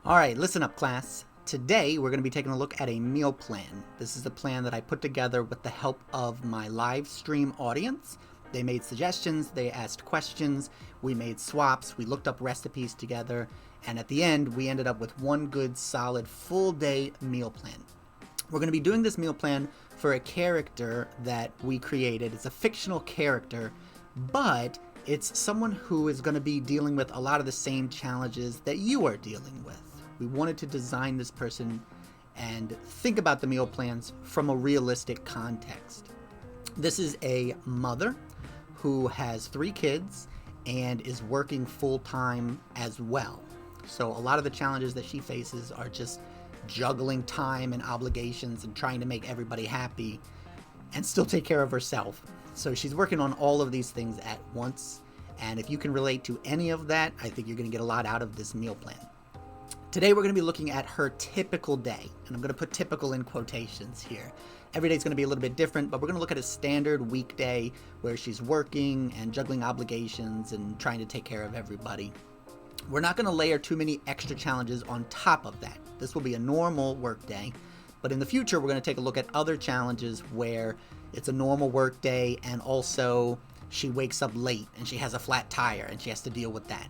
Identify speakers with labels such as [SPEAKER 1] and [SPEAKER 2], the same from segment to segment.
[SPEAKER 1] All right, listen up, class. Today, we're going to be taking a look at a meal plan. This is a plan that I put together with the help of my live stream audience. They made suggestions, they asked questions, we made swaps, we looked up recipes together, and at the end, we ended up with one good, solid, full day meal plan. We're going to be doing this meal plan for a character that we created. It's a fictional character, but it's someone who is going to be dealing with a lot of the same challenges that you are dealing with. We wanted to design this person and think about the meal plans from a realistic context. This is a mother who has 3 kids and is working full-time as well. So a lot of the challenges that she faces are just juggling time and obligations and trying to make everybody happy and still take care of herself. So she's working on all of these things at once. And if you can relate to any of that, I think you're going to get a lot out of this meal plan. Today we're going to be looking at her typical day, and I'm going to put typical in quotations here. Every day is going to be a little bit different, but we're going to look at a standard weekday where she's working and juggling obligations and trying to take care of everybody. We're not going to layer too many extra challenges on top of that. This will be a normal work day, but in the future we're going to take a look at other challenges where it's a normal work day and also she wakes up late and she has a flat tire and she has to deal with that.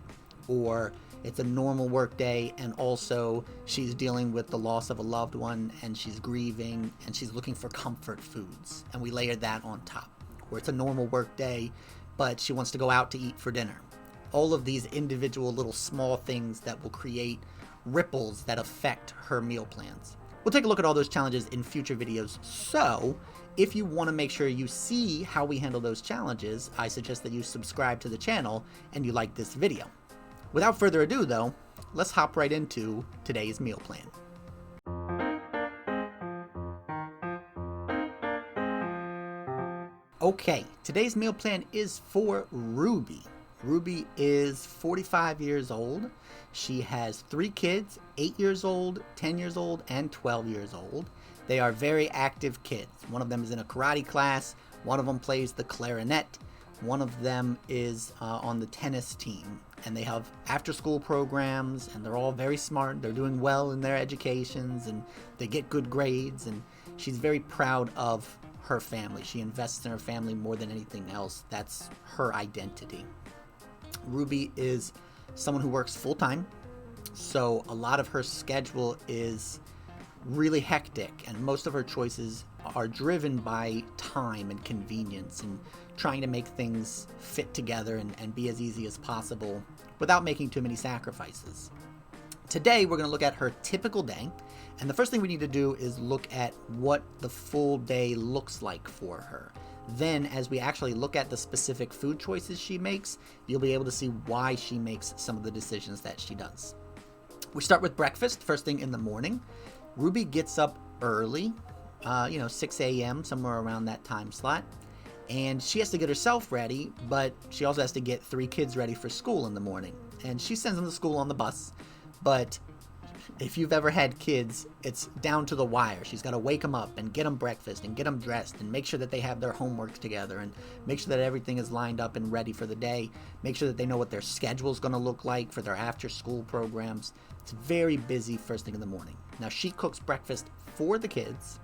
[SPEAKER 1] Or it's a normal work day and also she's dealing with the loss of a loved one and she's grieving and she's looking for comfort foods, and we layer that on top. Or it's a normal work day but she wants to go out to eat for dinner. All of these individual little small things that will create ripples that affect her meal plans. We'll take a look at all those challenges in future videos, so if you want to make sure you see how we handle those challenges, I suggest that you subscribe to the channel and you like this video. Without further ado though, let's hop right into today's meal plan. Okay, today's meal plan is for Ruby. Ruby is 45 years old. She has 3 kids, 8 years old, 10 years old, and 12 years old. They are very active kids. One of them is in a karate class, one of them plays the clarinet, one of them is on the tennis team, and they have after-school programs, and they're all very smart. They're doing well in their educations, and they get good grades, and she's very proud of her family. She invests in her family more than anything else. That's her identity. Ruby is someone who works full-time, so a lot of her schedule is really hectic, and most of her choices are driven by time and convenience and trying to make things fit together and be as easy as possible without making too many sacrifices. Today we're going to look at her typical day, and the first thing we need to do is look at what the full day looks like for her. Then as we actually look at the specific food choices she makes, you'll be able to see why she makes some of the decisions that she does. We start with breakfast first thing in the morning. Ruby gets up early, 6 a.m., somewhere around that time slot. And she has to get herself ready, but she also has to get 3 kids ready for school in the morning. And she sends them to school on the bus, but if you've ever had kids, it's down to the wire. She's got to wake them up and get them breakfast and get them dressed and make sure that they have their homework together and make sure that everything is lined up and ready for the day. Make sure that they know what their schedule is going to look like for their after-school programs. It's very busy first thing in the morning. Now, she cooks breakfast for the kids,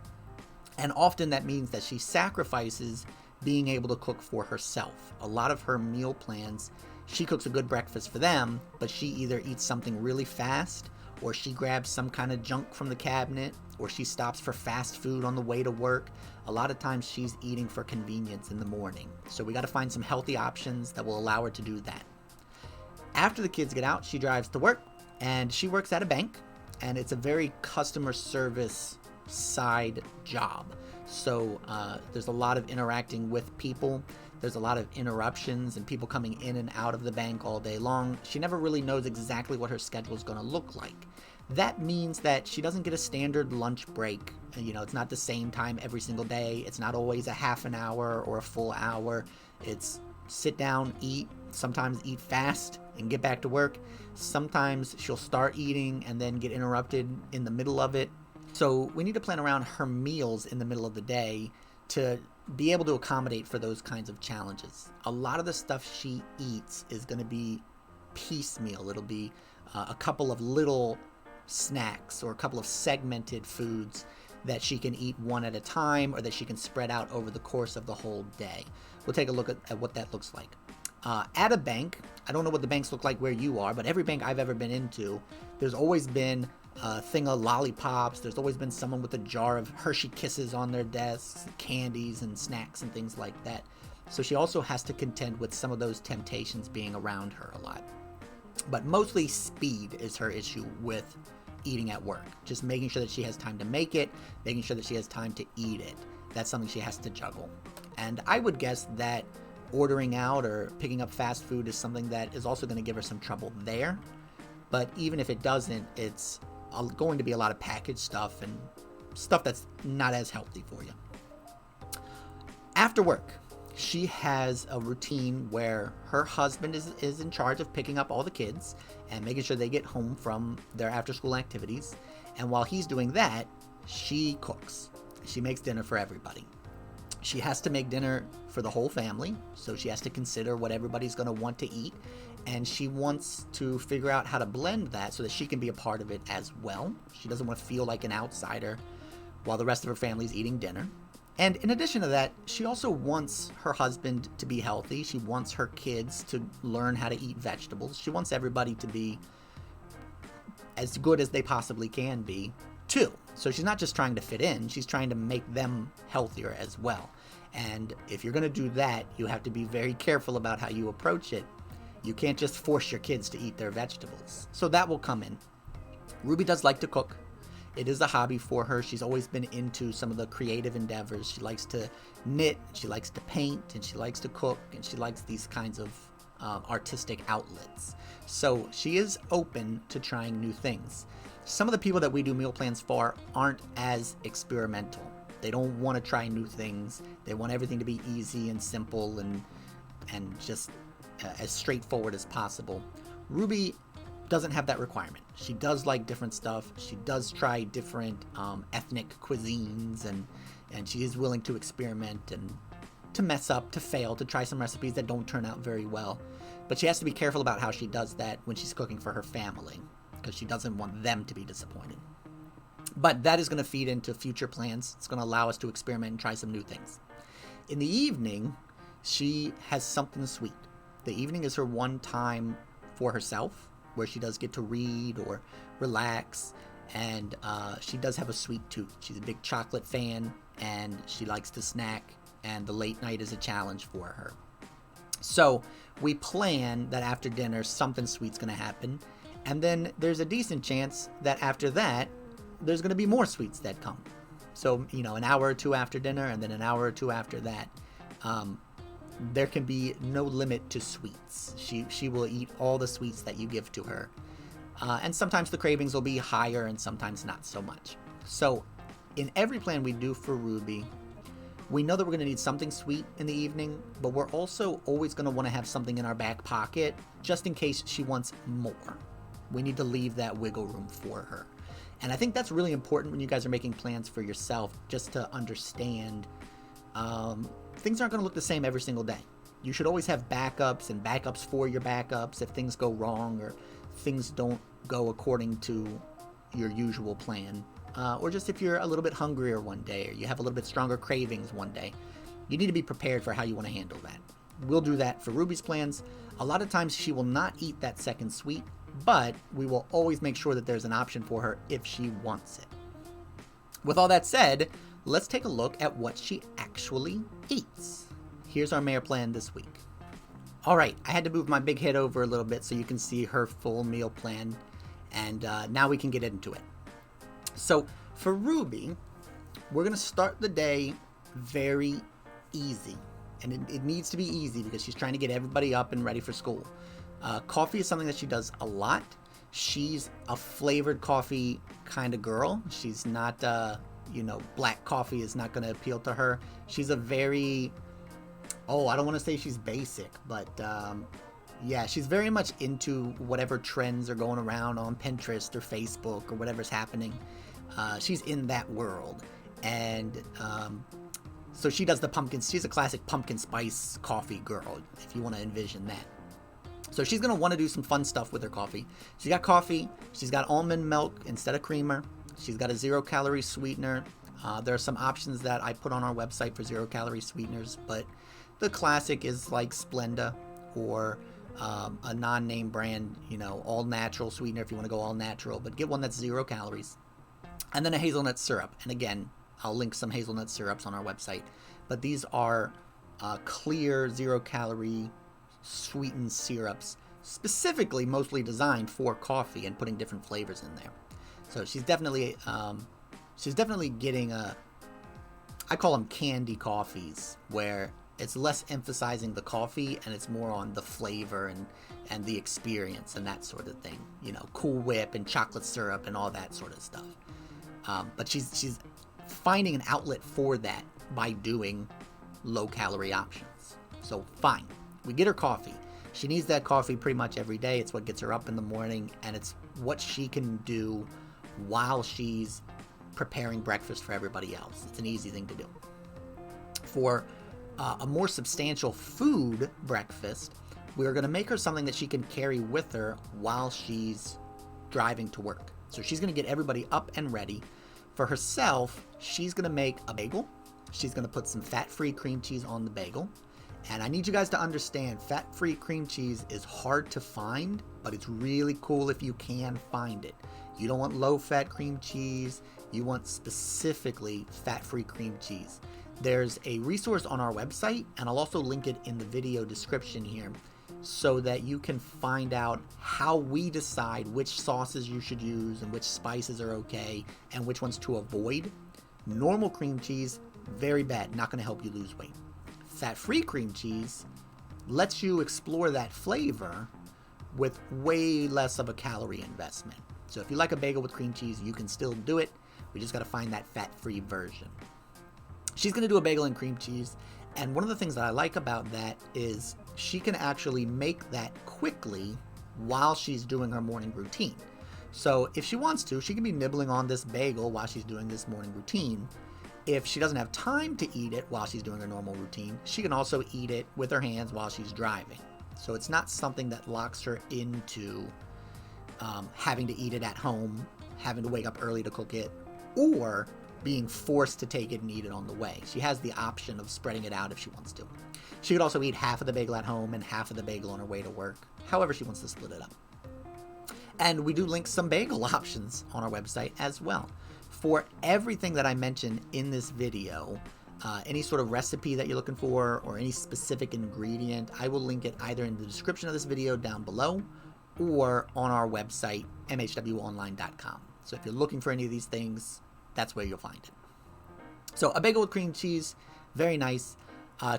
[SPEAKER 1] and often that means that she sacrifices being able to cook for herself. A lot of her meal plans, she cooks a good breakfast for them, but she either eats something really fast, or she grabs some kind of junk from the cabinet, or she stops for fast food on the way to work. A lot of times she's eating for convenience in the morning. So we got to find some healthy options that will allow her to do that. After the kids get out, she drives to work, and she works at a bank, and it's a very customer service side job. So there's a lot of interacting with people. There's a lot of interruptions and people coming in and out of the bank all day long. She never really knows exactly what her schedule is going to look like. That means that she doesn't get a standard lunch break. It's not the same time every single day. It's not always a half an hour or a full hour. It's sit down, eat, sometimes eat fast and get back to work. Sometimes she'll start eating and then get interrupted in the middle of it. So we need to plan around her meals in the middle of the day to be able to accommodate for those kinds of challenges. A lot of the stuff she eats is going to be piecemeal. It'll be a couple of little snacks or a couple of segmented foods that she can eat one at a time or that she can spread out over the course of the whole day. We'll take a look at what that looks like. At a bank, I don't know what the banks look like where you are, but every bank I've ever been into, there's always been a thing of lollipops. There's always been someone with a jar of Hershey Kisses on their desks, candies and snacks and things like that. So she also has to contend with some of those temptations being around her a lot. But mostly speed is her issue with eating at work. Just making sure that she has time to make it, making sure that she has time to eat it. That's something she has to juggle. And I would guess that ordering out or picking up fast food is something that is also going to give her some trouble there. But even if it doesn't, it's going to be a lot of packaged stuff and stuff that's not as healthy for you. After work, she has a routine where her husband is in charge of picking up all the kids and making sure they get home from their after-school activities. And while he's doing that, she cooks. She makes dinner for everybody. She has to make dinner for the whole family, so she has to consider what everybody's going to want to eat, and she wants to figure out how to blend that so that she can be a part of it as well. She doesn't want to feel like an outsider while the rest of her family's eating dinner. And in addition to that, she also wants her husband to be healthy. She wants her kids to learn how to eat vegetables. She wants everybody to be as good as they possibly can be, too. So she's not just trying to fit in, she's trying to make them healthier as well. And if you're going to do that, you have to be very careful about how you approach it. You can't just force your kids to eat their vegetables. So that will come in. Ruby does like to cook. It is a hobby for her. She's always been into some of the creative endeavors. She likes to knit, she likes to paint, and she likes to cook, and she likes these kinds of artistic outlets. So she is open to trying new things. Some of the people that we do meal plans for aren't as experimental. They don't want to try new things. They want everything to be easy and simple and just as straightforward as possible. Ruby doesn't have that requirement. She does like different stuff. She does try different ethnic cuisines, and she is willing to experiment and to mess up, to fail, to try some recipes that don't turn out very well. But she has to be careful about how she does that when she's cooking for her family, because she doesn't want them to be disappointed. But that is going to feed into future plans. It's going to allow us to experiment and try some new things. In the evening, she has something sweet. The evening is her one time for herself, where she does get to read or relax, and she does have a sweet tooth. She's a big chocolate fan, and she likes to snack, and the late night is a challenge for her. So we plan that after dinner, something sweet's going to happen, and then there's a decent chance that after that, there's going to be more sweets that come. So, an hour or two after dinner, and then an hour or two after that, there can be no limit to sweets. She will eat all the sweets that you give to her. And sometimes the cravings will be higher and sometimes not so much. So in every plan we do for Ruby, we know that we're going to need something sweet in the evening, but we're also always going to want to have something in our back pocket just in case she wants more. We need to leave that wiggle room for her. And I think that's really important when you guys are making plans for yourself, just to understand things aren't going to look the same every single day. You should always have backups and backups for your backups if things go wrong or things don't go according to your usual plan. Or just if you're a little bit hungrier one day or you have a little bit stronger cravings one day, you need to be prepared for how you want to handle that. We'll do that for Ruby's plans. A lot of times she will not eat that second sweet, but we will always make sure that there's an option for her if she wants it. With all that said, let's take a look at what she actually eats. Here's our Mayor plan this week. All right, I had to move my big head over a little bit so you can see her full meal plan, and now we can get into it. So for Ruby, we're going to start the day very easy, and it needs to be easy because she's trying to get everybody up and ready for school. Coffee is something that she does a lot. She's a flavored coffee kind of girl. She's not, black coffee is not going to appeal to her. She's a very, I don't want to say she's basic, but she's very much into whatever trends are going around on Pinterest or Facebook or whatever's happening. She's in that world. And so she does the pumpkins. She's a classic pumpkin spice coffee girl, if you want to envision that. So she's going to want to do some fun stuff with her coffee. She's got coffee. She's got almond milk instead of creamer. She's got a 0-calorie sweetener. There are some options that I put on our website for 0-calorie sweeteners, but the classic is like Splenda or a non-name brand, all natural sweetener if you want to go all natural, but get one that's 0 calories. And then a hazelnut syrup. And again, I'll link some hazelnut syrups on our website. But these are clear 0-calorie sweetened syrups, specifically mostly designed for coffee and putting different flavors in there. So she's definitely getting I call them candy coffees, where it's less emphasizing the coffee and it's more on the flavor and the experience and that sort of thing. Cool Whip and chocolate syrup and all that sort of stuff. But she's finding an outlet for that by doing low-calorie options. So fine, we get her coffee. She needs that coffee pretty much every day. It's what gets her up in the morning, and it's what she can do while she's preparing breakfast for everybody else. It's an easy thing to do. For a more substantial food breakfast, we're going to make her something that she can carry with her while she's driving to work. So she's going to get everybody up and ready. For herself, she's going to make a bagel. She's going to put some fat-free cream cheese on the bagel. And I need you guys to understand, fat-free cream cheese is hard to find, but it's really cool if you can find it. You don't want low-fat cream cheese. You want specifically fat-free cream cheese. There's a resource on our website, and I'll also link it in the video description here, so that you can find out how we decide which sauces you should use and which spices are okay and which ones to avoid. Normal cream cheese, very bad, not going to help you lose weight. Fat-free cream cheese lets you explore that flavor with way less of a calorie investment. So if you like a bagel with cream cheese, you can still do it. We just got to find that fat-free version. She's going to do a bagel and cream cheese, and one of the things that I like about that is she can actually make that quickly while she's doing her morning routine. So if she wants to, she can be nibbling on this bagel while she's doing this morning routine. If she doesn't have time to eat it while she's doing her normal routine, she can also eat it with her hands while she's driving. So it's not something that locks her into having to eat it at home, having to wake up early to cook it, or being forced to take it and eat it on the way. She has the option of spreading it out if she wants to. She could also eat half of the bagel at home and half of the bagel on her way to work, however she wants to split it up. And we do link some bagel options on our website as well. For everything that I mentioned in this video, any sort of recipe that you're looking for or any specific ingredient, I will link it either in the description of this video down below or on our website, mhwonline.com. So if you're looking for any of these things, that's where you'll find it. So a bagel with cream cheese, very nice.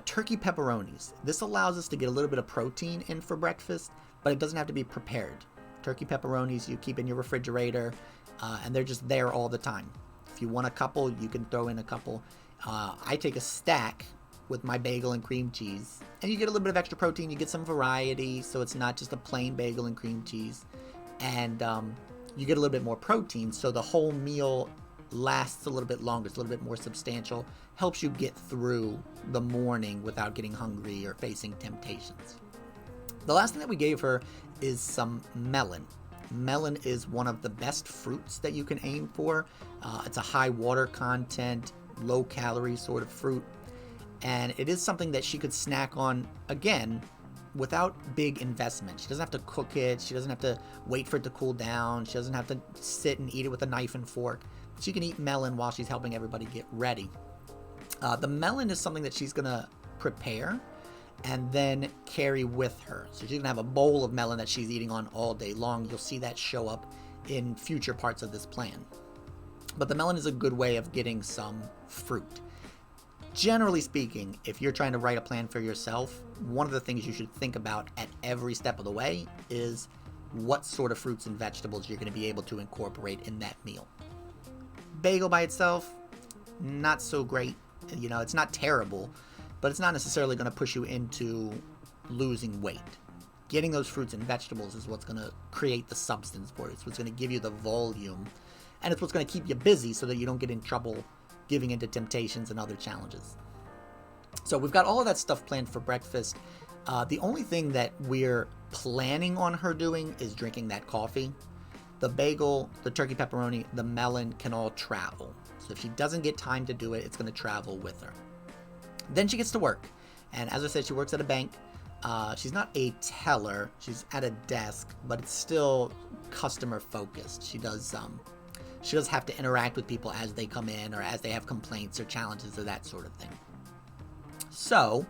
[SPEAKER 1] Turkey pepperonis. This allows us to get a little bit of protein in for breakfast, but it doesn't have to be prepared. Turkey pepperonis you keep in your refrigerator, and they're just there all the time. If you want a couple, you can throw in a couple. I take a stack with my bagel and cream cheese, and you get a little bit of extra protein. You get some variety, so it's not just a plain bagel and cream cheese. And you get a little bit more protein, so the whole meal lasts a little bit longer. It's a little bit more substantial, helps you get through the morning without getting hungry or facing temptations. The last thing that we gave her is some melon. Melon is one of the best fruits that you can aim for. It's a high water content, low calorie sort of fruit, and it is something that she could snack on, again, without big investment. She doesn't have to cook it. She doesn't have to wait for it to cool down. She doesn't have to sit and eat it with a knife and fork. She can eat melon while she's helping everybody get ready. The melon is something that she's going to prepare and then carry with her. So she's going to have a bowl of melon that she's eating on all day long. You'll see that show up in future parts of this plan. But the melon is a good way of getting some fruit. Generally speaking, if you're trying to write a plan for yourself, one of the things you should think about at every step of the way is what sort of fruits and vegetables you're going to be able to incorporate in that meal. Bagel by itself, not so great. It's not terrible, but it's not necessarily going to push you into losing weight. Getting those fruits and vegetables is what's going to create the substance for it. It's what's going to give you the volume, and it's what's going to keep you busy so that you don't get in trouble giving into temptations and other challenges. So we've got all of that stuff planned for breakfast. The only thing that we're planning on her doing is drinking that coffee. The bagel, the turkey pepperoni, the melon can all travel. So if she doesn't get time to do it, it's going to travel with her. Then she gets to work. And as I said, she works at a bank. She's not a teller. She's at a desk, but it's still customer focused. She does have to interact with people as they come in or as they have complaints or challenges or that sort of thing. So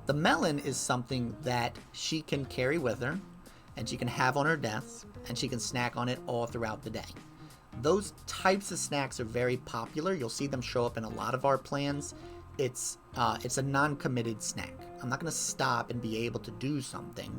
[SPEAKER 1] the melon is something that she can carry with her and she can have on her desk and she can snack on it all throughout the day. Those types of snacks are very popular. You'll see them show up in a lot of our plans. It's a non-committed snack. I'm not going to stop and be able to do something,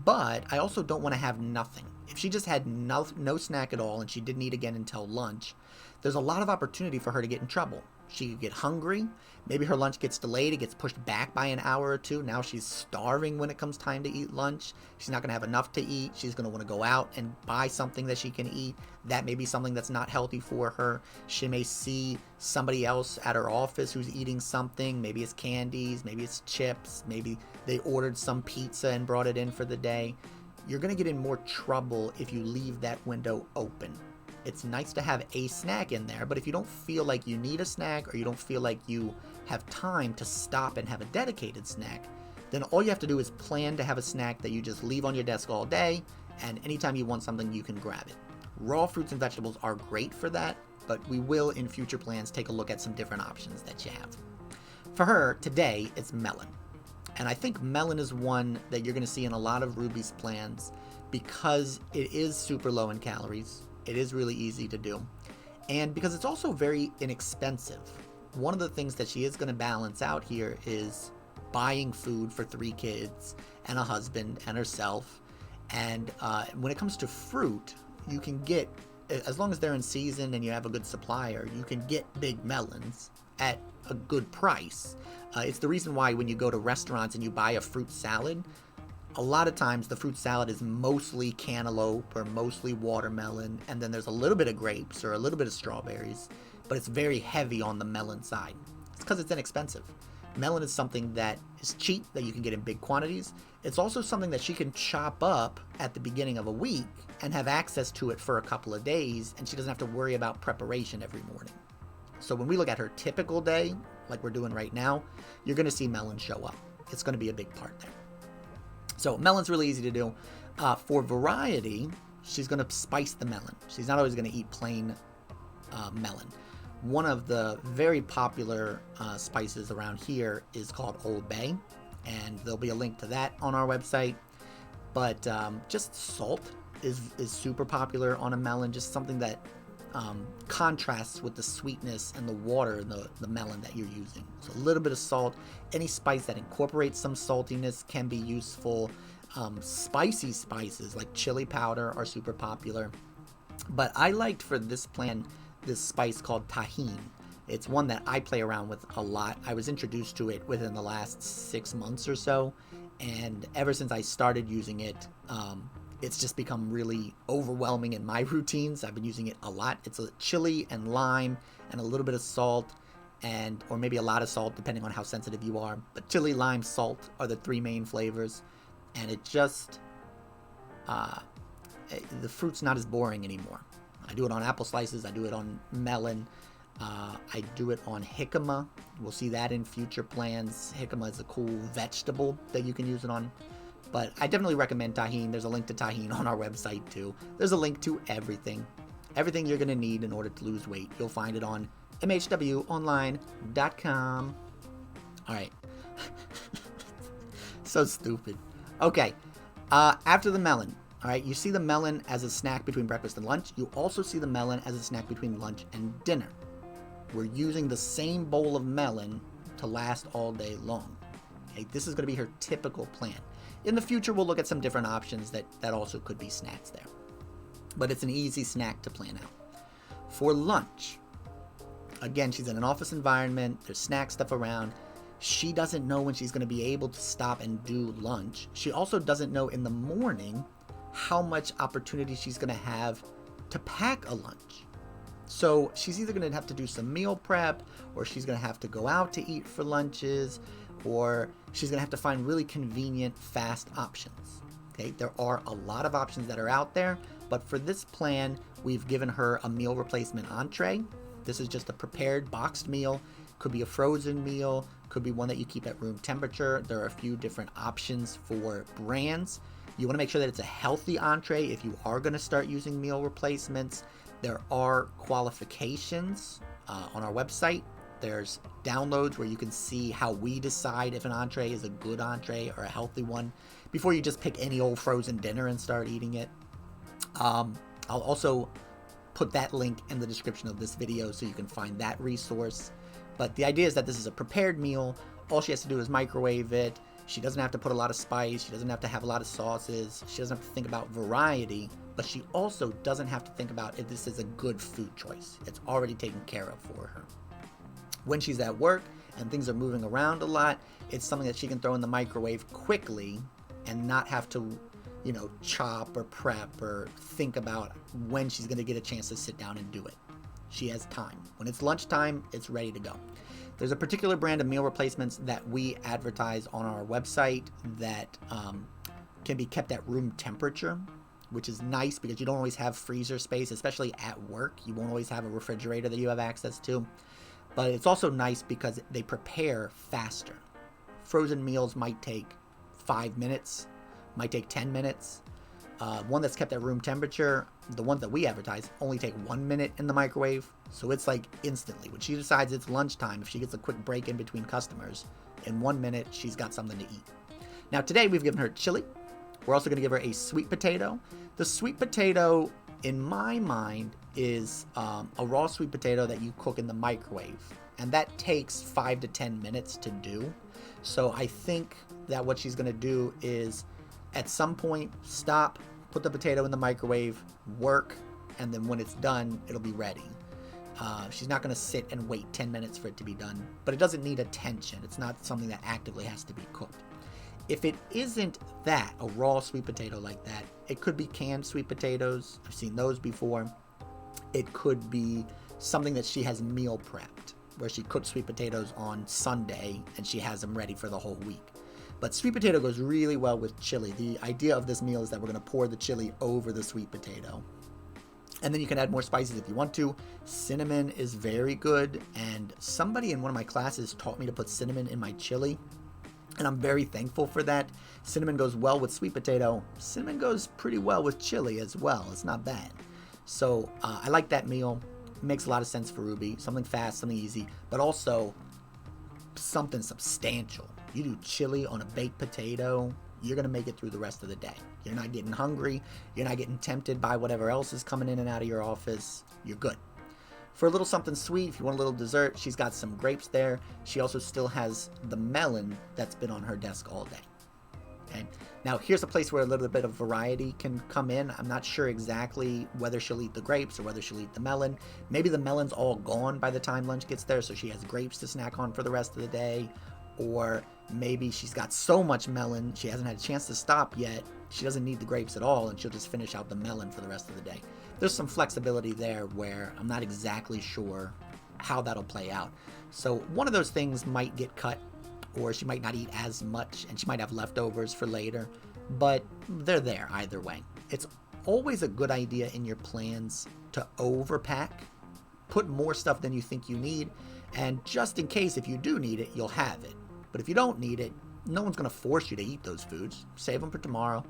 [SPEAKER 1] but I also don't want to have nothing. If she just had no snack at all and she didn't eat again until lunch, there's a lot of opportunity for her to get in trouble. She could get hungry. Maybe her lunch gets delayed. It gets pushed back by an hour or two. Now she's starving when it comes time to eat lunch. She's not going to have enough to eat. She's going to want to go out and buy something that she can eat. That may be something that's not healthy for her. She may see somebody else at her office who's eating something. Maybe it's candies. Maybe it's chips. Maybe they ordered some pizza and brought it in for the day. You're going to get in more trouble if you leave that window open. It's nice to have a snack in there, but if you don't feel like you need a snack or you don't feel like you have time to stop and have a dedicated snack, then all you have to do is plan to have a snack that you just leave on your desk all day, and anytime you want something, you can grab it. Raw fruits and vegetables are great for that, but we will in future plans take a look at some different options that you have. For her, today, it's melon. And I think melon is one that you're going to see in a lot of Ruby's plans because it is super low in calories. It is really easy to do. And because it's also very inexpensive. One of the things that she is going to balance out here is buying food for 3 kids and a husband and herself. And when it comes to fruit, you can get, as long as they're in season and you have a good supplier, you can get big melons at a good price. It's the reason why when you go to restaurants and you buy a fruit salad, a lot of times the fruit salad is mostly cantaloupe or mostly watermelon, and then there's a little bit of grapes or a little bit of strawberries, but it's very heavy on the melon side. It's because it's inexpensive. Melon is something that is cheap, that you can get in big quantities. It's also something that she can chop up at the beginning of a week and have access to it for a couple of days, and she doesn't have to worry about preparation every morning. So when we look at her typical day, like we're doing right now, you're going to see melon show up. It's going to be a big part there. So melon's really easy to do. For variety, she's going to spice the melon. She's not always going to eat plain melon. One of the very popular spices around here is called Old Bay, and there'll be a link to that on our website. But just salt is super popular on a melon, just something that contrasts with the sweetness and the water in the melon that you're using. So a little bit of salt. Any spice that incorporates some saltiness can be useful. Spicy spices like chili powder are super popular. But I liked for this plan this spice called tahini. It's one that I play around with a lot. I was introduced to it within the last 6 months or so, and ever since I started using it, it's just become really overwhelming in my routines. I've been using it a lot. It's a chili and lime and a little bit of salt, or maybe a lot of salt depending on how sensitive you are. But chili, lime, salt are the 3 main flavors, and it just the fruit's not as boring anymore. I do it on apple slices. I do it on melon. I do it on jicama. We'll see that in future plans. Jicama is a cool vegetable that you can use it on. But I definitely recommend tahini. There's a link to tahini on our website too. There's a link to everything. Everything you're going to need in order to lose weight. You'll find it on mhwonline.com. All right. So stupid. Okay. After the melon. All right. You see the melon as a snack between breakfast and lunch. You also see the melon as a snack between lunch and dinner. We're using the same bowl of melon to last all day long. Okay. This is going to be her typical plan. In the future, we'll look at some different options that also could be snacks there. But it's an easy snack to plan out. For lunch, again, she's in an office environment. There's snack stuff around. She doesn't know when she's going to be able to stop and do lunch. She also doesn't know in the morning how much opportunity she's going to have to pack a lunch. So she's either going to have to do some meal prep, or she's going to have to go out to eat for lunches, or she's going to have to find really convenient, fast options. Okay, there are a lot of options that are out there, but for this plan, we've given her a meal replacement entree. This is just a prepared boxed meal. Could be a frozen meal, could be one that you keep at room temperature. There are a few different options for brands. You want to make sure that it's a healthy entree if you are going to start using meal replacements. There are qualifications on our website. There's downloads where you can see how we decide if an entree is a good entree or a healthy one before you just pick any old frozen dinner and start eating it. I'll also put that link in the description of this video so you can find that resource. But the idea is that this is a prepared meal. All she has to do is microwave it. She doesn't have to put a lot of spice. She doesn't have to have a lot of sauces. She doesn't have to think about variety. But she also doesn't have to think about if this is a good food choice. It's already taken care of for her. When she's at work and things are moving around a lot, it's something that she can throw in the microwave quickly and not have to, chop or prep or think about when she's going to get a chance to sit down and do it. She has time. When it's lunchtime, it's ready to go. There's a particular brand of meal replacements that we advertise on our website that can be kept at room temperature, which is nice because you don't always have freezer space, especially at work. You won't always have a refrigerator that you have access to. But it's also nice because they prepare faster. Frozen meals might take 5 minutes, might take 10 minutes. One that's kept at room temperature, the ones that we advertise, only take 1 minute in the microwave. So it's like instantly. When she decides it's lunchtime, if she gets a quick break in between customers, in 1 minute, she's got something to eat. Now today we've given her chili. We're also going to give her a sweet potato. The sweet potato, in my mind, is a raw sweet potato that you cook in the microwave. And that takes 5 to 10 minutes to do. So I think that what she's going to do is at some point stop, put the potato in the microwave, work, and then when it's done, it'll be ready. She's not going to sit and wait 10 minutes for it to be done, but it doesn't need attention. It's not something that actively has to be cooked. If it isn't that, a raw sweet potato like that, it could be canned sweet potatoes. I've seen those before. It could be something that she has meal prepped, where she cooks sweet potatoes on Sunday and she has them ready for the whole week. But sweet potato goes really well with chili. The idea of this meal is that we're going to pour the chili over the sweet potato. And then you can add more spices if you want to. Cinnamon is very good. And somebody in one of my classes taught me to put cinnamon in my chili. And I'm very thankful for that. Cinnamon goes well with sweet potato. Cinnamon goes pretty well with chili as well. It's not bad. So I like that meal. It makes a lot of sense for Ruby. Something fast, something easy, but also something substantial. You do chili on a baked potato, you're going to make it through the rest of the day. You're not getting hungry. You're not getting tempted by whatever else is coming in and out of your office. You're good. For a little something sweet, if you want a little dessert, she's got some grapes there. She also still has the melon that's been on her desk all day. Okay. Now, here's a place where a little bit of variety can come in. I'm not sure exactly whether she'll eat the grapes or whether she'll eat the melon. Maybe the melon's all gone by the time lunch gets there, so she has grapes to snack on for the rest of the day. Or maybe she's got so much melon, she hasn't had a chance to stop yet. She doesn't need the grapes at all, and she'll just finish out the melon for the rest of the day. There's some flexibility there where I'm not exactly sure how that'll play out. So one of those things might get cut, or she might not eat as much, and she might have leftovers for later, but they're there either way. It's always a good idea in your plans to overpack, put more stuff than you think you need, and just in case if you do need it, you'll have it. But if you don't need it, no one's going to force you to eat those foods. Save them for tomorrow.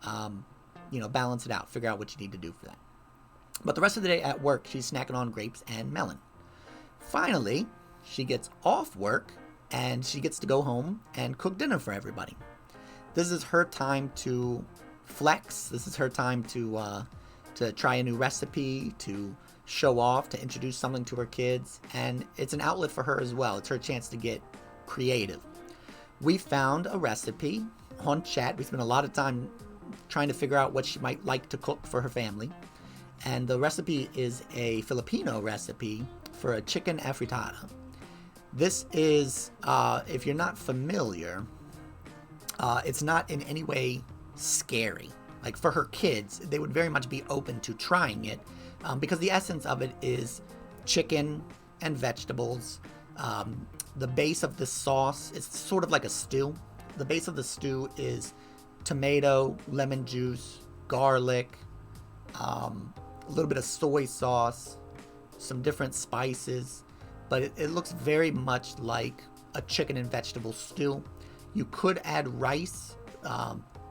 [SPEAKER 1] Balance it out. Figure out what you need to do for that. But the rest of the day at work, she's snacking on grapes and melon. Finally, she gets off work and she gets to go home and cook dinner for everybody. This is her time to flex. This is her time to try a new recipe, to show off, to introduce something to her kids. And it's an outlet for her as well. It's her chance to get creative. We found a recipe on chat. We spent a lot of time trying to figure out what she might like to cook for her family. And the recipe is a Filipino recipe for a chicken afritada. This is, if you're not familiar, it's not in any way scary. Like for her kids, they would very much be open to trying it because the essence of it is chicken and vegetables. The base of the sauce is sort of like a stew. The base of the stew is tomato, lemon juice, garlic, a little bit of soy sauce, some different spices, but it looks very much like a chicken and vegetable stew. You could add rice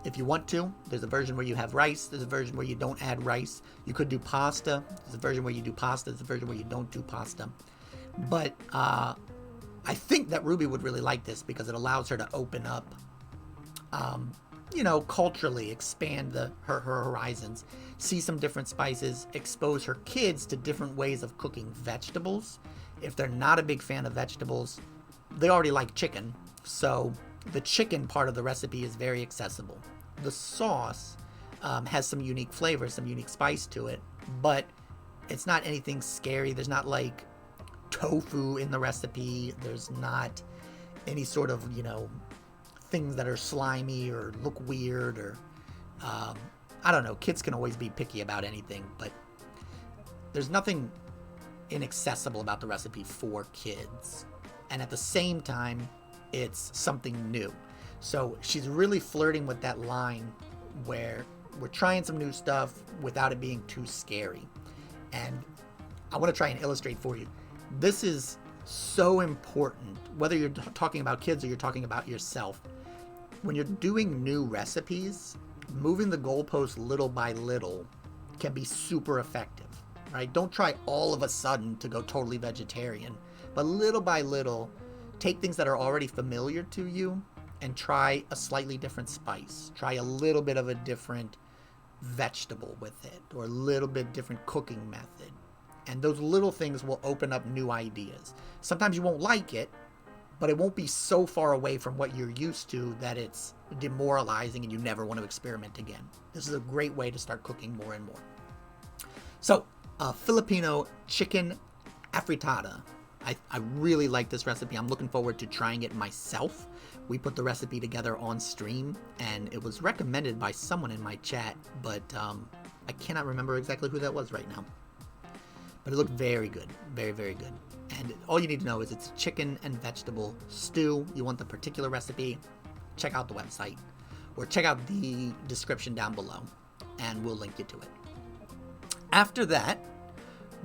[SPEAKER 1] if you want to. There's a version where you have rice. There's a version where you don't add rice. You could do pasta. There's a version where you do pasta. There's a version where you don't do pasta. But I think that Ruby would really like this because it allows her to open up, culturally expand her horizons, see some different spices, expose her kids to different ways of cooking vegetables. If they're not a big fan of vegetables, they already like chicken, so the chicken part of the recipe is very accessible. The sauce has some unique flavor, some unique spice to it, but it's not anything scary. There's not like tofu in the recipe. There's not any sort of, things that are slimy or look weird or, I don't know. Kids can always be picky about anything, but there's nothing inaccessible about the recipe for kids. And at the same time, it's something new. So she's really flirting with that line where we're trying some new stuff without it being too scary. And I want to try and illustrate for you. This is so important, whether you're talking about kids or you're talking about yourself. When you're doing new recipes, moving the goalposts little by little can be super effective, right? Don't try all of a sudden to go totally vegetarian, but little by little, take things that are already familiar to you and try a slightly different spice. Try a little bit of a different vegetable with it, or a little bit different cooking method. And those little things will open up new ideas. Sometimes you won't like it, but it won't be so far away from what you're used to that it's demoralizing and you never want to experiment again. This is a great way to start cooking more and more. So, Filipino chicken afritada. I really like this recipe. I'm looking forward to trying it myself. We put the recipe together on stream, and it was recommended by someone in my chat, but I cannot remember exactly who that was right now. But it looked very good. Very, very good. And all you need to know is it's chicken and vegetable stew. You want the particular recipe, check out the website, or check out the description down below, and we'll link you to it. After that,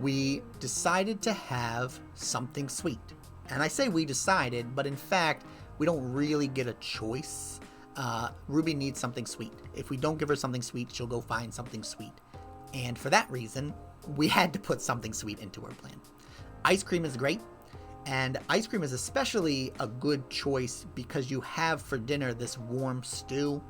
[SPEAKER 1] we decided to have something sweet. And I say we decided, but in fact, we don't really get a choice. Ruby needs something sweet. If we don't give her something sweet, she'll go find something sweet. And for that reason, we had to put something sweet into our plan. Ice cream is great, and ice cream is especially a good choice because you have for dinner this warm stew.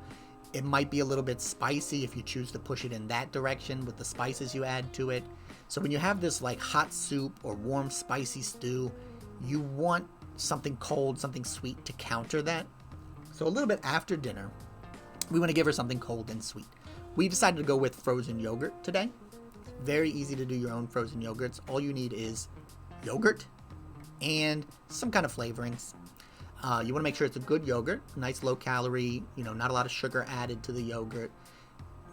[SPEAKER 1] It might be a little bit spicy if you choose to push it in that direction with the spices you add to it. So when you have this like hot soup or warm spicy stew, you want something cold, something sweet to counter that. So a little bit after dinner, we want to give her something cold and sweet. We decided to go with frozen yogurt today. Very easy to do your own frozen yogurts. All you need is yogurt and some kind of flavorings. You want to make sure it's a good yogurt, nice low calorie, not a lot of sugar added to the yogurt.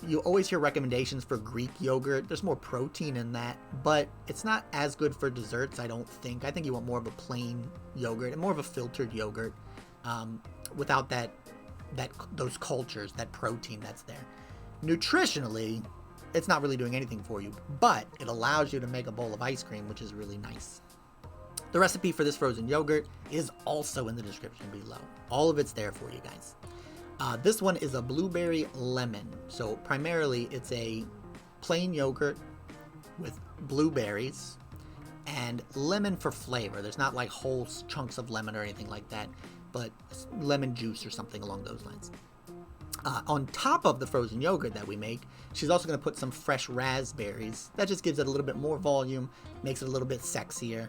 [SPEAKER 1] You always hear recommendations for Greek yogurt. There's more protein in that, but it's not as good for desserts, I don't think. I think you want more of a plain yogurt and more of a filtered yogurt without those cultures, that protein that's there. Nutritionally, it's not really doing anything for you, but it allows you to make a bowl of ice cream, which is really nice. The recipe for this frozen yogurt is also in the description below. All of it's there for you guys. This one is a blueberry lemon. So primarily it's a plain yogurt with blueberries and lemon for flavor. There's not like whole chunks of lemon or anything like that, but lemon juice or something along those lines. On top of the frozen yogurt that we make, she's also going to put some fresh raspberries. That just gives it a little bit more volume, makes it a little bit sexier,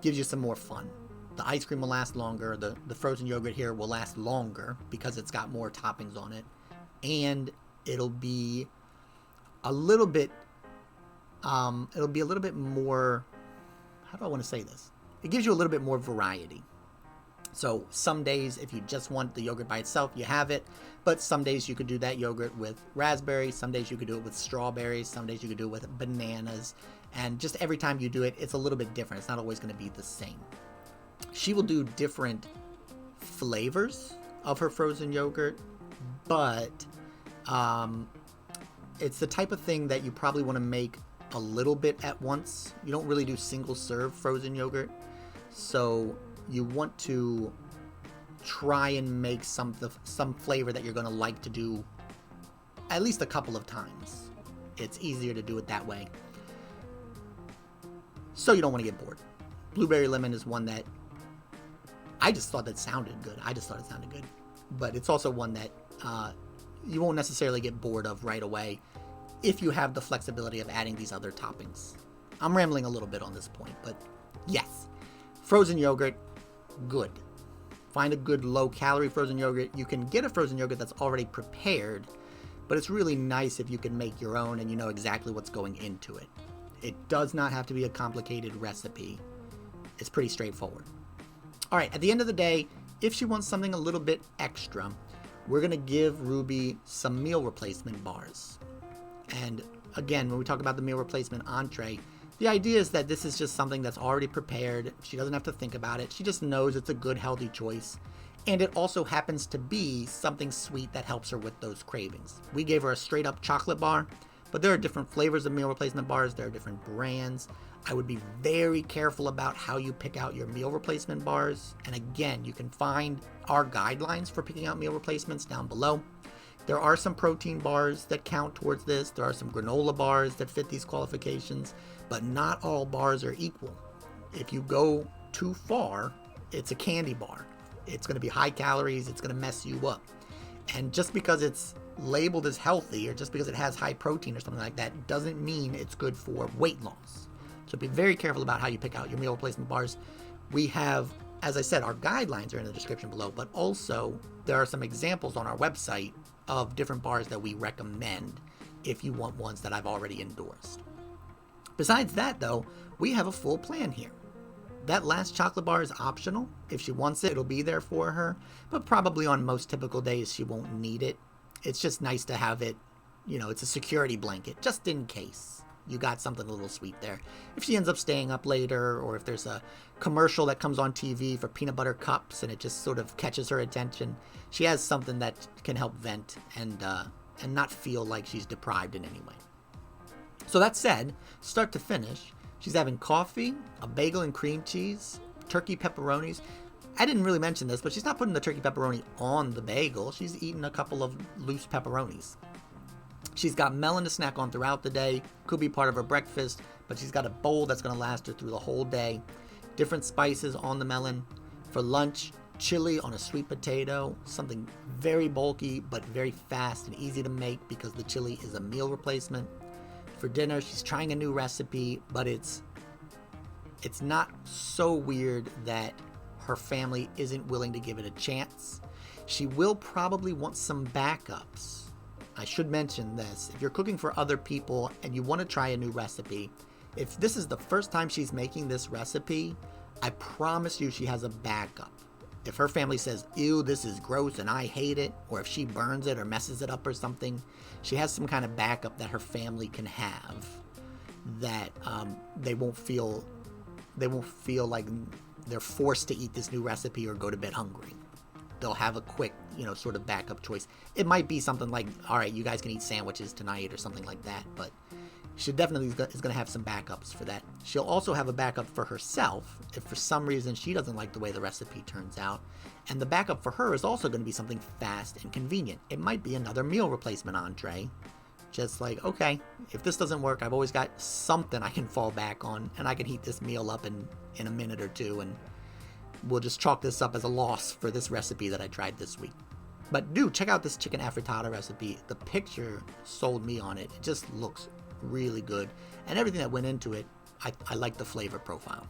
[SPEAKER 1] gives you some more fun. The ice cream will last longer. The frozen yogurt here will last longer because it's got more toppings on it. And it'll be a little bit more, how do I want to say this? It gives you a little bit more variety. So some days, if you just want the yogurt by itself, you have it. But some days you could do that yogurt with raspberries. Some days you could do it with strawberries. Some days you could do it with bananas. And just every time you do it, it's a little bit different. It's not always going to be the same. She will do different flavors of her frozen yogurt, but it's the type of thing that you probably want to make a little bit at once. You don't really do single serve frozen yogurt, so you want to try and make some flavor that you're going to like to do at least a couple of times. It's easier to do it that way, so you don't want to get bored. Blueberry lemon is one that I just thought that sounded good. But it's also one that you won't necessarily get bored of right away if you have the flexibility of adding these other toppings. I'm rambling a little bit on this point, but yes, frozen yogurt, good. Find a good low-calorie frozen yogurt. You can get a frozen yogurt that's already prepared, but it's really nice if you can make your own and you know exactly what's going into it. It does not have to be a complicated recipe. It's pretty straightforward. All right, at the end of the day, if she wants something a little bit extra, we're going to give Ruby some meal replacement bars. And again, when we talk about the meal replacement entree, the idea is that this is just something that's already prepared. She doesn't have to think about it. She just knows it's a good, healthy choice. And it also happens to be something sweet that helps her with those cravings. We gave her a straight up chocolate bar, but there are different flavors of meal replacement bars. There are different brands. I would be very careful about how you pick out your meal replacement bars. And again, you can find our guidelines for picking out meal replacements down below. There are some protein bars that count towards this. There are some granola bars that fit these qualifications, but not all bars are equal. If you go too far, it's a candy bar. It's going to be high calories. It's going to mess you up. And just because it's labeled as healthy or just because it has high protein or something like that doesn't mean it's good for weight loss. So be very careful about how you pick out your meal replacement bars. We have, as I said, our guidelines are in the description below, but also there are some examples on our website of different bars that we recommend if you want ones that I've already endorsed. Besides that, though, we have a full plan here. That last chocolate bar is optional. If she wants it, it'll be there for her, but probably on most typical days she won't need it. It's just nice to have it, it's a security blanket, just in case you got something a little sweet there. If she ends up staying up later, or if there's a commercial that comes on TV for peanut butter cups and it just sort of catches her attention, she has something that can help vent and not feel like she's deprived in any way. So that said, start to finish, she's having coffee, a bagel and cream cheese, turkey pepperonis. I didn't really mention this, but she's not putting the turkey pepperoni on the bagel. She's eating a couple of loose pepperonis. She's got melon to snack on throughout the day. Could be part of her breakfast, but she's got a bowl that's going to last her through the whole day. Different spices on the melon. For lunch, chili on a sweet potato. Something very bulky, but very fast and easy to make because the chili is a meal replacement. For dinner, she's trying a new recipe, but it's not so weird that her family isn't willing to give it a chance. She will probably want some backups. I should mention this. If you're cooking for other people and you want to try a new recipe, if this is the first time she's making this recipe, I promise you she has a backup. If her family says, ew, this is gross and I hate it, or if she burns it or messes it up or something, she has some kind of backup that her family can have that they won't feel like they're forced to eat this new recipe or go to bed hungry. They'll have a quick, sort of backup choice. It might be something like, all right, you guys can eat sandwiches tonight or something like that, but she definitely is going to have some backups for that. She'll also have a backup for herself if for some reason she doesn't like the way the recipe turns out. And the backup for her is also going to be something fast and convenient. It might be another meal replacement entree. Just like, okay, if this doesn't work, I've always got something I can fall back on, and I can heat this meal up in a minute or two, and we'll just chalk this up as a loss for this recipe that I tried this week. But do check out this chicken afrittata recipe. The picture sold me on it. It just looks really good. And everything that went into it, I like the flavor profile.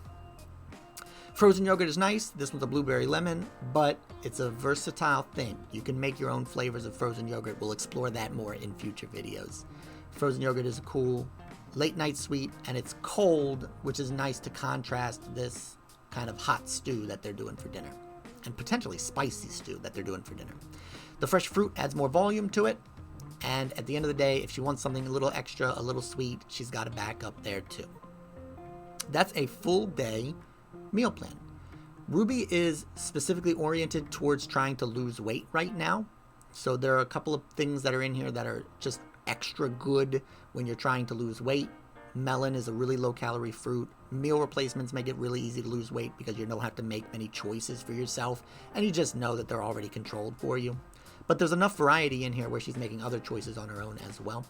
[SPEAKER 1] Frozen yogurt is nice. This one's a blueberry lemon, but it's a versatile thing. You can make your own flavors of frozen yogurt. We'll explore that more in future videos. Frozen yogurt is a cool late night sweet, and it's cold, which is nice to contrast this kind of hot stew that they're doing for dinner, and potentially spicy stew that they're doing for dinner. The fresh fruit adds more volume to it, and at the end of the day, if she wants something a little extra, a little sweet, she's got a backup there too. That's a full day meal plan. Ruby is specifically oriented towards trying to lose weight right now. So there are a couple of things that are in here that are just extra good when you're trying to lose weight. Melon is a really low calorie fruit. Meal replacements make it really easy to lose weight because you don't have to make many choices for yourself, and you just know that they're already controlled for you. But there's enough variety in here where she's making other choices on her own as well.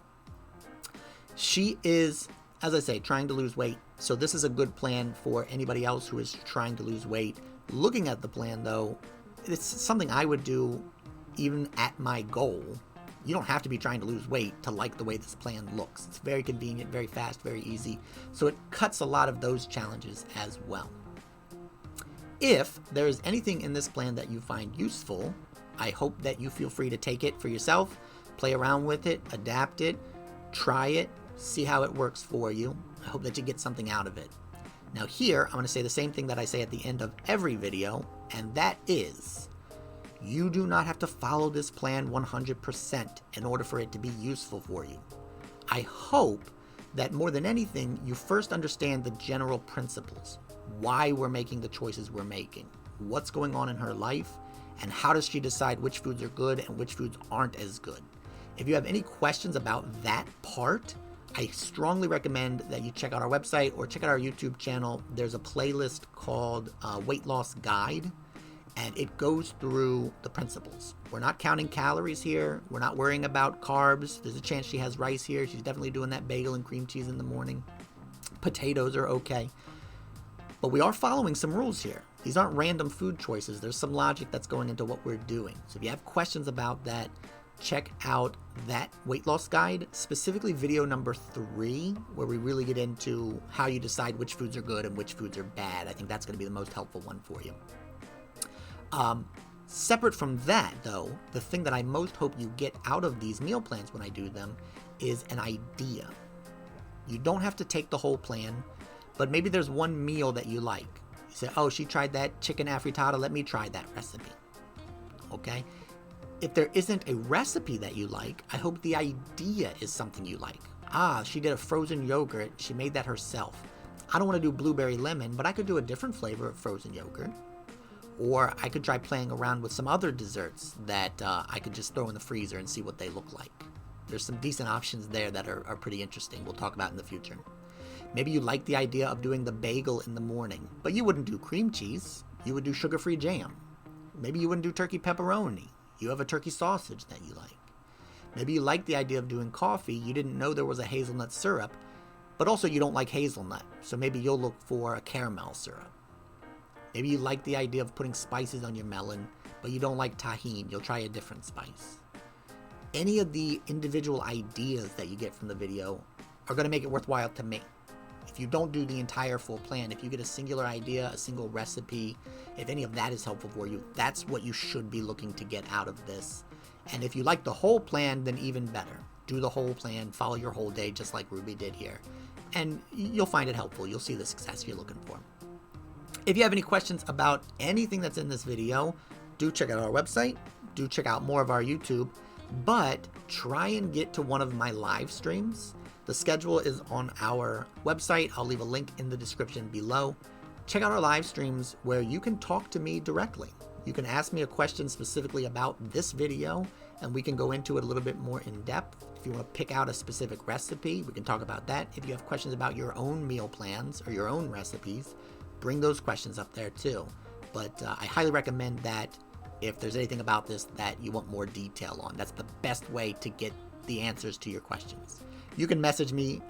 [SPEAKER 1] She is, as I say, trying to lose weight. So this is a good plan for anybody else who is trying to lose weight. Looking at the plan, though, it's something I would do even at my goal. You don't have to be trying to lose weight to like the way this plan looks. It's very convenient, very fast, very easy. So it cuts a lot of those challenges as well. If there is anything in this plan that you find useful, I hope that you feel free to take it for yourself, play around with it, adapt it, try it, see how it works for you. I hope that you get something out of it. Now here, I'm going to say the same thing that I say at the end of every video, and that is, you do not have to follow this plan 100% in order for it to be useful for you. I hope that more than anything, you first understand the general principles, why we're making the choices we're making, what's going on in her life, and how does she decide which foods are good and which foods aren't as good. If you have any questions about that part, I strongly recommend that you check out our website or check out our YouTube channel. There's a playlist called Weight Loss Guide, and it goes through the principles. We're not counting calories here. We're not worrying about carbs. There's a chance she has rice here. She's definitely doing that bagel and cream cheese in the morning. Potatoes are okay. But we are following some rules here. These aren't random food choices. There's some logic that's going into what we're doing. So if you have questions about that, check out that weight loss guide, specifically video number 3, where we really get into how you decide which foods are good and which foods are bad. I think that's going to be the most helpful one for you. Separate from that, though, the thing that I most hope you get out of these meal plans when I do them is an idea. You don't have to take the whole plan, but maybe there's one meal that you like. You say, oh, she tried that chicken afrittata, let me try that recipe. Okay? If there isn't a recipe that you like, I hope the idea is something you like. Ah, she did a frozen yogurt, she made that herself. I don't want to do blueberry lemon, but I could do a different flavor of frozen yogurt. Or I could try playing around with some other desserts that I could just throw in the freezer and see what they look like. There's some decent options there that are pretty interesting. We'll talk about in the future. Maybe you like the idea of doing the bagel in the morning, but you wouldn't do cream cheese. You would do sugar-free jam. Maybe you wouldn't do turkey pepperoni. You have a turkey sausage that you like. Maybe you like the idea of doing coffee. You didn't know there was a hazelnut syrup, but also you don't like hazelnut. So maybe you'll look for a caramel syrup. Maybe you like the idea of putting spices on your melon, but you don't like tahini. You'll try a different spice. Any of the individual ideas that you get from the video are going to make it worthwhile to me. If you don't do the entire full plan, if you get a singular idea, a single recipe, if any of that is helpful for you, that's what you should be looking to get out of this. And if you like the whole plan, then even better. Do the whole plan, follow your whole day just like Ruby did here. And you'll find it helpful. You'll see the success you're looking for. If you have any questions about anything that's in this video, do check out our website, do check out more of our YouTube, but try and get to one of my live streams. The schedule is on our website. I'll leave a link in the description below. Check out our live streams where you can talk to me directly. You can ask me a question specifically about this video, and we can go into it a little bit more in depth. If you want to pick out a specific recipe, we can talk about that. If you have questions about your own meal plans or your own recipes, bring those questions up there too. But I highly recommend that if there's anything about this that you want more detail on. That's the best way to get the answers to your questions. You can message me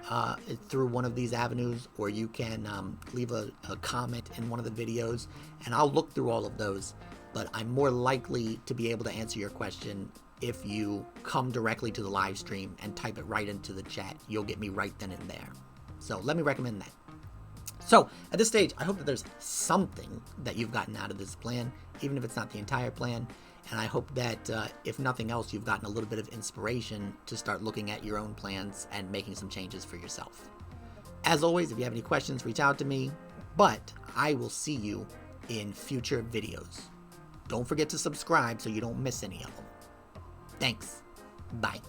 [SPEAKER 1] through one of these avenues, or you can leave a comment in one of the videos, and I'll look through all of those. But I'm more likely to be able to answer your question if you come directly to the live stream and type it right into the chat. You'll get me right then and there. So let me recommend that. So at this stage, I hope that there's something that you've gotten out of this plan, even if it's not the entire plan. And I hope that if nothing else, you've gotten a little bit of inspiration to start looking at your own plans and making some changes for yourself. As always, if you have any questions, reach out to me, but I will see you in future videos. Don't forget to subscribe so you don't miss any of them. Thanks. Bye.